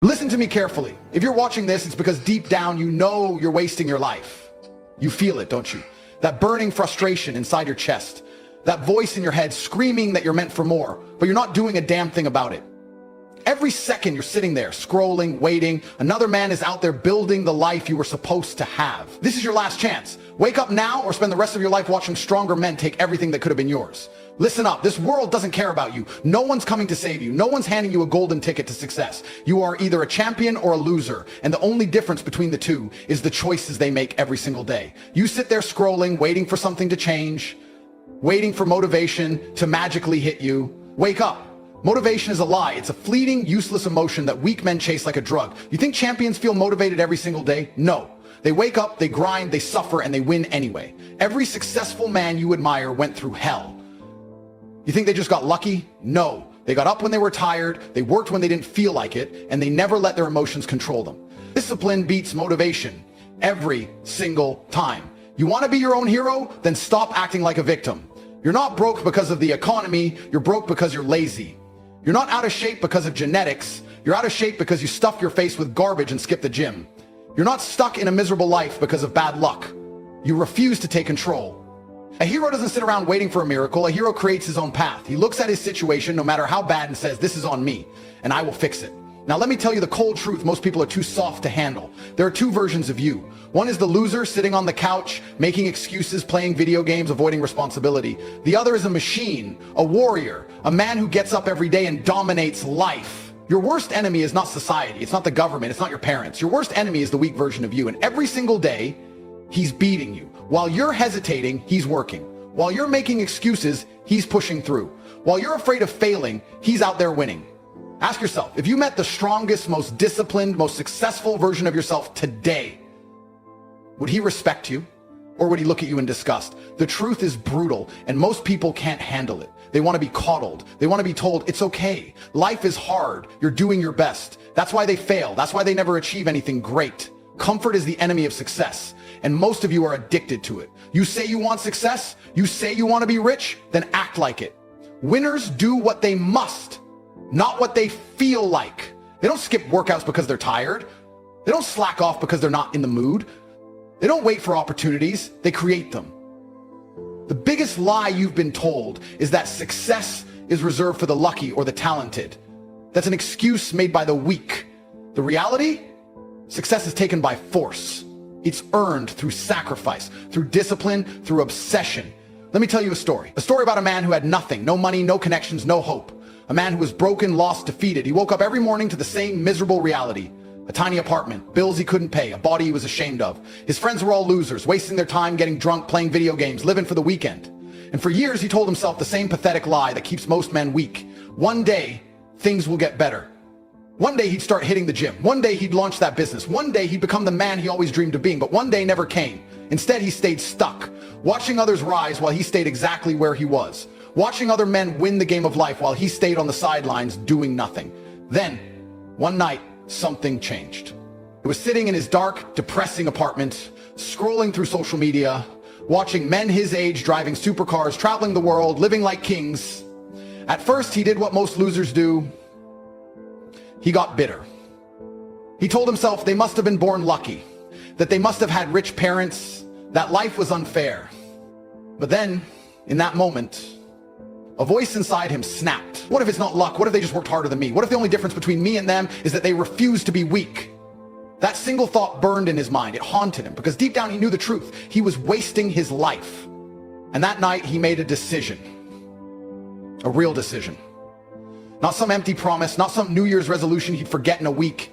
Listen to me carefully. If you're watching this, it's because deep down you know you're wasting your life. You feel it, don't you? That burning frustration inside your chest. That voice in your head screaming that you're meant for more, but you're not doing a damn thing about it. Every second you're sitting there, scrolling, waiting. Another man is out there building the life you were supposed to have. This is your last chance. Wake up now or spend the rest of your life watching stronger men take everything that could have been yours. Listen up, this world doesn't care about you. No one's coming to save you. No one's handing you a golden ticket to success. You are either a champion or a loser, and the only difference between the two is the choices they make every single day. You sit there scrolling, waiting for something to change, waiting for motivation to magically hit you. Wake up. Motivation is a lie. It's a fleeting, useless emotion that weak men chase like a drug. You think champions feel motivated every single day? No. They wake up, they grind, they suffer, and they win anyway. Every successful man you admire went through hell. You think they just got lucky? No. They got up when they were tired, they worked when they didn't feel like it, and they never let their emotions control them. Discipline beats motivation every single time. You want to be your own hero? Then stop acting like a victim. You're not broke because of the economy, you're broke because you're lazy. You're not out of shape because of genetics, you're out of shape because you stuffed your face with garbage and skipped the gym. You're not stuck in a miserable life because of bad luck. You refuse to take control. A hero doesn't sit around waiting for a miracle. A hero creates his own path. He looks at his situation, no matter how bad, and says, this is on me, and I will fix it. Now let me tell you the cold truth most people are too soft to handle. There are two versions of you. One is the loser sitting on the couch, making excuses, playing video games, avoiding responsibility. The other is a machine, a warrior, a man who gets up every day and dominates life. Your worst enemy is not society, it's not the government, it's not your parents. Your worst enemy is the weak version of you, and every single day, he's beating you. While you're hesitating, he's working. While you're making excuses, he's pushing through. While you're afraid of failing, he's out there winning. Ask yourself, if you met the strongest, most disciplined, most successful version of yourself today, would he respect you? Or would he look at you in disgust? The truth is brutal, and most people can't handle it. They want to be coddled. They want to be told, it's okay. Life is hard. You're doing your best. That's why they fail. That's why they never achieve anything great. Comfort is the enemy of success, and most of you are addicted to it. You say you want success, you say you want to be rich, then act like it. Winners do what they must, not what they feel like. They don't skip workouts because they're tired. They don't slack off because they're not in the mood. They don't wait for opportunities, they create them. The biggest lie you've been told is that success is reserved for the lucky or the talented. That's an excuse made by the weak. The reality? Success is taken by force. It's earned through sacrifice, through discipline, through obsession. Let me tell you a story about a man who had nothing, no money, no connections, no hope. A man who was broken, lost, defeated. He woke up every morning to the same miserable reality. A tiny apartment, bills he couldn't pay, a body he was ashamed of. His friends were all losers, wasting their time getting drunk, playing video games, living for the weekend. And for years he told himself the same pathetic lie that keeps most men weak. One day, things will get better. One day he'd start hitting the gym. One day he'd launch that business. One day he'd become the man he always dreamed of being, but one day never came. Instead, he stayed stuck, watching others rise while he stayed exactly where he was. Watching other men win the game of life while he stayed on the sidelines doing nothing. Then, one night, something changed. He was sitting in his dark, depressing apartment, scrolling through social media, watching men his age driving supercars, traveling the world, living like kings. At first, he did what most losers do. He got bitter. He told himself they must have been born lucky, that they must have had rich parents, that life was unfair. But then, in that moment, a voice inside him snapped. What if it's not luck? What if they just worked harder than me? What if the only difference between me and them is that they refuse to be weak? That single thought burned in his mind. It haunted him because deep down he knew the truth. He was wasting his life. And that night he made a decision. A real decision. Not some empty promise, not some New Year's resolution he'd forget in a week.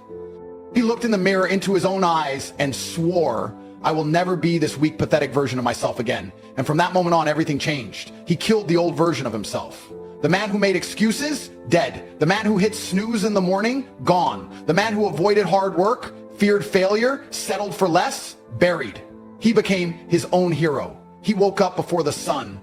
He looked in the mirror into his own eyes and swore, I will never be this weak, pathetic version of myself again. And from that moment on, everything changed. He killed the old version of himself. The man who made excuses, dead. The man who hit snooze in the morning, gone. The man who avoided hard work, feared failure, settled for less, buried. He became his own hero. He woke up before the sun.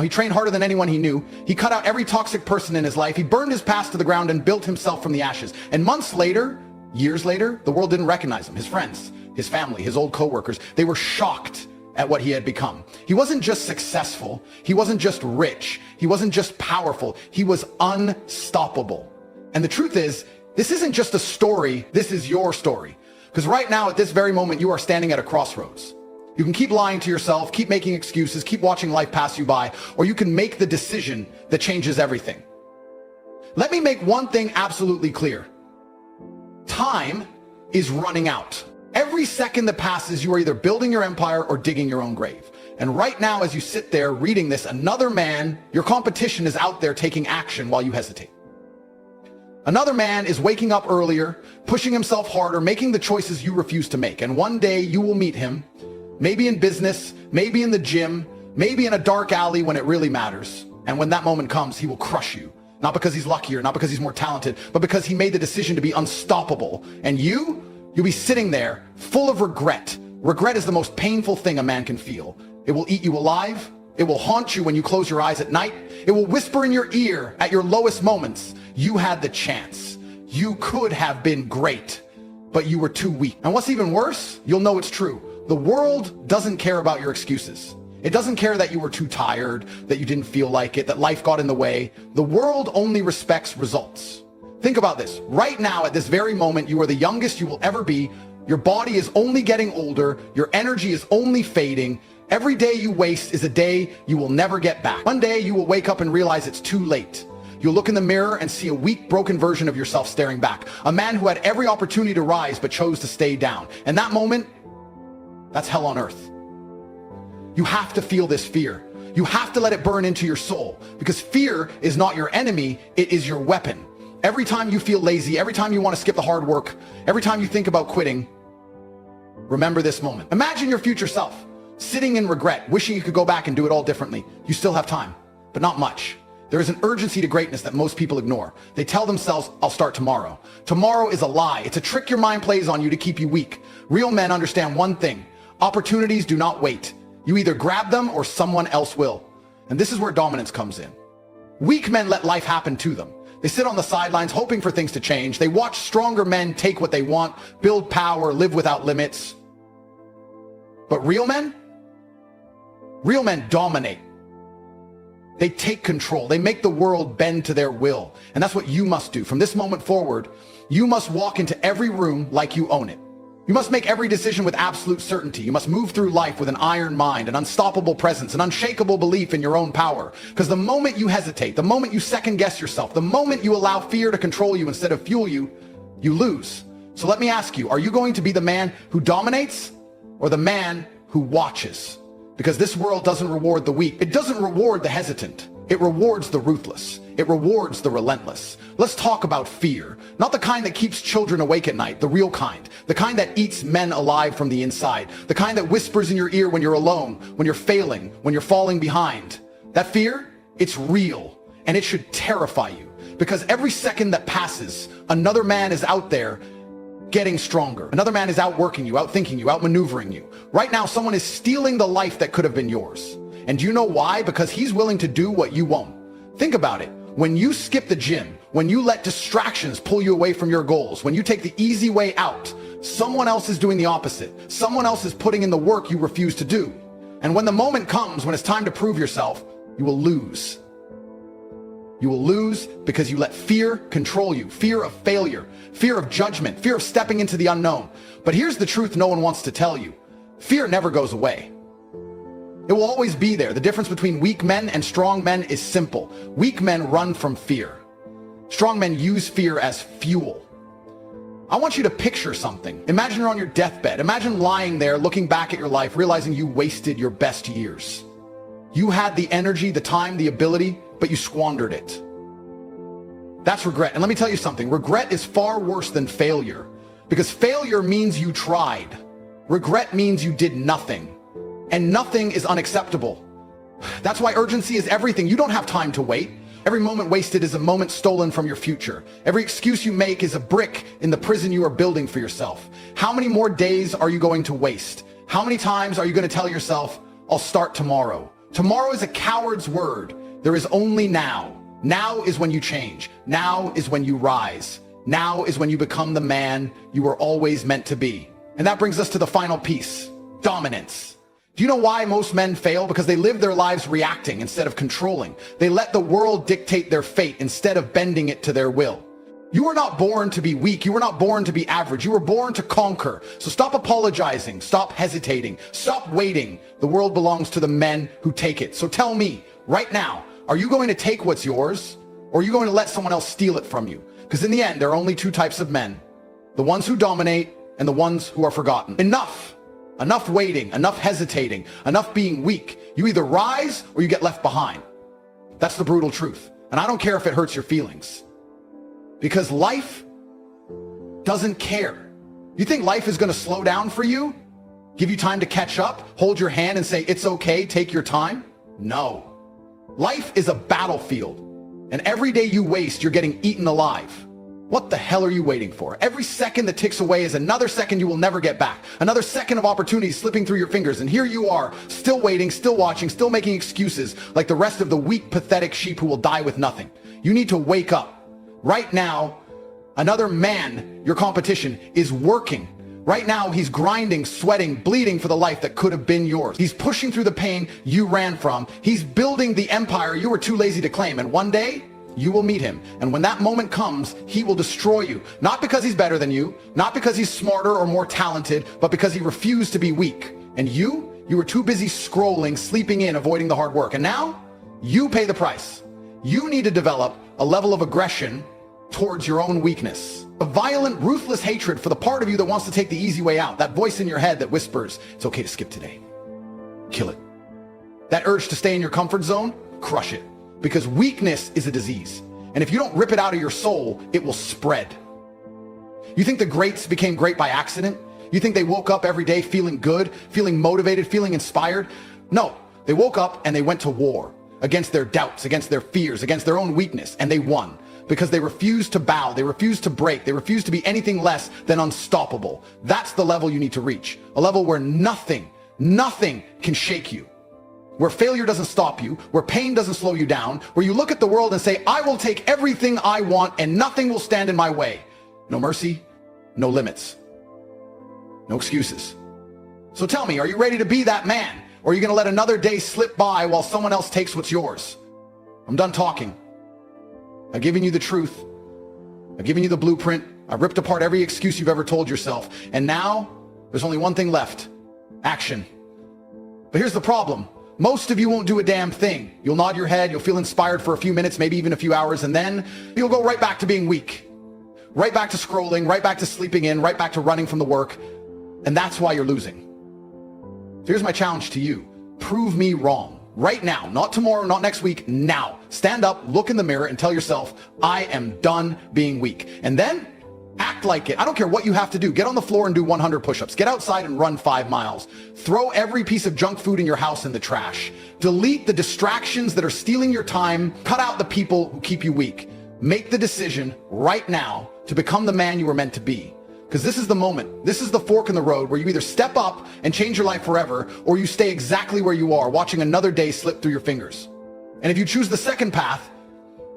He trained harder than anyone he knew. He cut out every toxic person in his life. He burned his past to the ground and built himself from the ashes. And months later, years later, the world didn't recognize him. His friends, his family, his old coworkers, they were shocked at what he had become. He wasn't just successful. He wasn't just rich. He wasn't just powerful. He was unstoppable. And the truth is, This isn't just a story, this is your story. Because right now, at this very moment, you are standing at a crossroads. You can keep lying to yourself, keep making excuses, keep watching life pass you by, or you can make the decision that changes everything. Let me make one thing absolutely clear. Time is running out. Every second that passes, you are either building your empire or digging your own grave. And right now, as you sit there reading this, another man, your competition, is out there taking action while you hesitate. Another man is waking up earlier, pushing himself harder, making the choices you refuse to make. And one day you will meet him, maybe in business, maybe in the gym, maybe in a dark alley when it really matters. And when that moment comes, he will crush you. Not because he's luckier, not because he's more talented, but because he made the decision to be unstoppable. And you'll be sitting there full of regret. Regret is the most painful thing a man can feel. It will eat you alive. It will haunt you when you close your eyes at night. It will whisper in your ear at your lowest moments. You had the chance. You could have been great, but you were too weak. And what's even worse, you'll know it's true. The world doesn't care about your excuses. It doesn't care that you were too tired, that you didn't feel like it, that life got in the way. The world only respects results. Think about this. Right now, at this very moment, you are the youngest you will ever be. Your body is only getting older. Your energy is only fading. Every day you waste is a day you will never get back. One day you will wake up and realize it's too late. You'll look in the mirror and see a weak, broken version of yourself staring back. A man who had every opportunity to rise but chose to stay down. And that moment, that's hell on earth. You have to feel this fear. You have to let it burn into your soul, because fear is not your enemy, it is your weapon. Every time you feel lazy, every time you want to skip the hard work, every time you think about quitting, remember this moment. Imagine your future self sitting in regret, wishing you could go back and do it all differently. You still have time, but not much. There is an urgency to greatness that most people ignore. They tell themselves, I'll start tomorrow. Tomorrow is a lie. It's a trick your mind plays on you to keep you weak. Real men understand one thing. Opportunities do not wait. You either grab them or someone else will. And this is where dominance comes in. Weak men let life happen to them. They sit on the sidelines hoping for things to change. They watch stronger men take what they want, build power, live without limits. But real men dominate. They take control. They make the world bend to their will. And that's what you must do. From this moment forward, you must walk into every room like you own it. You must make every decision with absolute certainty. You must move through life with an iron mind, an unstoppable presence, an unshakable belief in your own power. Because the moment you hesitate, the moment you second guess yourself, the moment you allow fear to control you instead of fuel you, you lose. So let me ask you, are you going to be the man who dominates or the man who watches? Because this world doesn't reward the weak. It doesn't reward the hesitant. It rewards the ruthless. It rewards the relentless. Let's talk about fear. Not the kind that keeps children awake at night, the real kind. The kind that eats men alive from the inside. The kind that whispers in your ear when you're alone, when you're failing, when you're falling behind. That fear, it's real, and it should terrify you. Because every second that passes, another man is out there getting stronger. Another man is outworking you, outthinking you, outmaneuvering you. Right now, someone is stealing the life that could have been yours. And do you know why? Because he's willing to do what you won't. Think about it. When you skip the gym, when you let distractions pull you away from your goals, when you take the easy way out, someone else is doing the opposite. Someone else is putting in the work you refuse to do. And when the moment comes, when it's time to prove yourself, you will lose. You will lose because you let fear control you. Fear of failure, fear of judgment, fear of stepping into the unknown. But here's the truth no one wants to tell you. Fear never goes away. It will always be there. The difference between weak men and strong men is simple. Weak men run from fear. Strong men use fear as fuel. I want you to picture something. Imagine you're on your deathbed. Imagine lying there, looking back at your life, realizing you wasted your best years. You had the energy, the time, the ability, but you squandered it. That's regret. And let me tell you something. Regret is far worse than failure, because failure means you tried. Regret means you did nothing. And nothing is unacceptable. That's why urgency is everything. You don't have time to wait. Every moment wasted is a moment stolen from your future. Every excuse you make is a brick in the prison you are building for yourself. How many more days are you going to waste? How many times are you going to tell yourself, I'll start tomorrow? Tomorrow is a coward's word. There is only now. Now is when you change. Now is when you rise. Now is when you become the man you were always meant to be. And that brings us to the final piece, dominance. Do you know why most men fail? Because they live their lives reacting instead of controlling. They let the world dictate their fate instead of bending it to their will. You were not born to be weak. You were not born to be average. You were born to conquer. So stop apologizing. Stop hesitating. Stop waiting. The world belongs to the men who take it. So tell me right now, are you going to take what's yours, or are you going to let someone else steal it from you? Because in the end, there are only two types of men: the ones who dominate and the ones who are forgotten. Enough. Enough waiting, enough hesitating, enough being weak. You either rise or you get left behind. That's the brutal truth. And I don't care if it hurts your feelings, because life doesn't care. You think life is going to slow down for you? Give you time to catch up? Hold your hand and say, it's okay, take your time? No. Life is a battlefield, and every day you waste, you're getting eaten alive. What the hell are you waiting for? Every second that ticks away is another second you will never get back. Another second of opportunity slipping through your fingers. And here you are, still waiting, still watching, still making excuses like the rest of the weak, pathetic sheep who will die with nothing. You need to wake up. Right now, another man, your competition, is working. Right now, he's grinding, sweating, bleeding for the life that could have been yours. He's pushing through the pain you ran from. He's building the empire you were too lazy to claim. And one day, you will meet him. And when that moment comes, he will destroy you. Not because he's better than you, not because he's smarter or more talented, but because he refused to be weak. And you were too busy scrolling, sleeping in, avoiding the hard work. And now, you pay the price. You need to develop a level of aggression towards your own weakness. A violent, ruthless hatred for the part of you that wants to take the easy way out. That voice in your head that whispers, it's okay to skip today. Kill it. That urge to stay in your comfort zone, crush it. Because weakness is a disease. And if you don't rip it out of your soul, it will spread. You think the greats became great by accident? You think they woke up every day feeling good, feeling motivated, feeling inspired? No, they woke up and they went to war against their doubts, against their fears, against their own weakness, and they won. Because they refused to bow, they refused to break, they refused to be anything less than unstoppable. That's the level you need to reach. A level where nothing can shake you. Where failure doesn't stop you, where pain doesn't slow you down, where you look at the world and say, I will take everything I want and nothing will stand in my way. No mercy, no limits, no excuses. So tell me, are you ready to be that man? Or are you going to let another day slip by while someone else takes what's yours? I'm done talking. I've given you the truth. I've given you the blueprint. I've ripped apart every excuse you've ever told yourself. And now there's only one thing left: action. But here's the problem. Most of you won't do a damn thing. You'll nod your head, you'll feel inspired for a few minutes, maybe even a few hours, and then you'll go right back to being weak. Right back to scrolling, right back to sleeping in, right back to running from the work. And that's why you're losing. So here's my challenge to you. Prove me wrong. Right now, not tomorrow, not next week, now. Stand up, look in the mirror, and tell yourself, I am done being weak. And then act like it. I don't care what you have to do. Get on the floor and do 100 push-ups. Get outside and run 5 miles. Throw every piece of junk food in your house in the trash. Delete the distractions that are stealing your time. Cut out the people who keep you weak. Make the decision right now to become the man you were meant to be. Because this is the moment. This is the fork in the road where you either step up and change your life forever, or you stay exactly where you are, watching another day slip through your fingers. And if you choose the second path,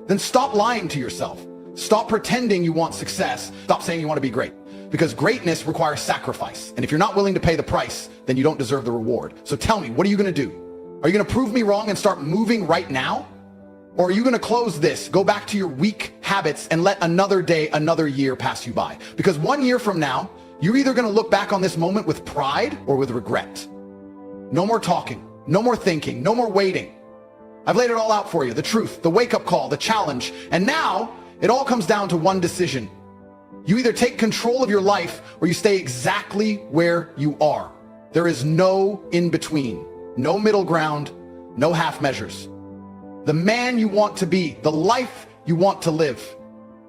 then stop lying to yourself. Stop pretending you want success. Stop saying you want to be great. Because greatness requires sacrifice. And if you're not willing to pay the price, then you don't deserve the reward. So tell me, what are you going to do? Are you going to prove me wrong and start moving right now? Or are you going to close this, go back to your weak habits, and let another day, another year pass you by? Because 1 year from now, you're either going to look back on this moment with pride or with regret. No more talking, no more thinking, no more waiting. I've laid it all out for you, the truth, the wake-up call, the challenge. And now, it all comes down to one decision. You either take control of your life or you stay exactly where you are. There is no in-between, no middle ground, no half measures. The man you want to be, the life you want to live,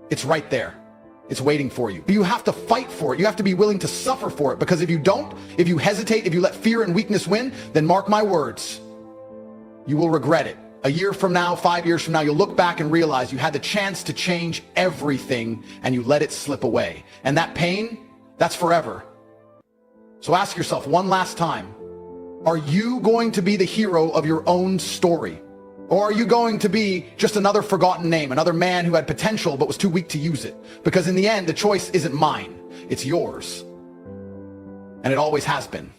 it's right there. It's waiting for you. But you have to fight for it. You have to be willing to suffer for it, because if you don't, if you hesitate, if you let fear and weakness win, then mark my words, you will regret it. A year from now, 5 years from now, you'll look back and realize you had the chance to change everything and you let it slip away. And that pain, that's forever. So ask yourself one last time, are you going to be the hero of your own story? Or are you going to be just another forgotten name, another man who had potential but was too weak to use it? Because in the end, the choice isn't mine, it's yours. And it always has been.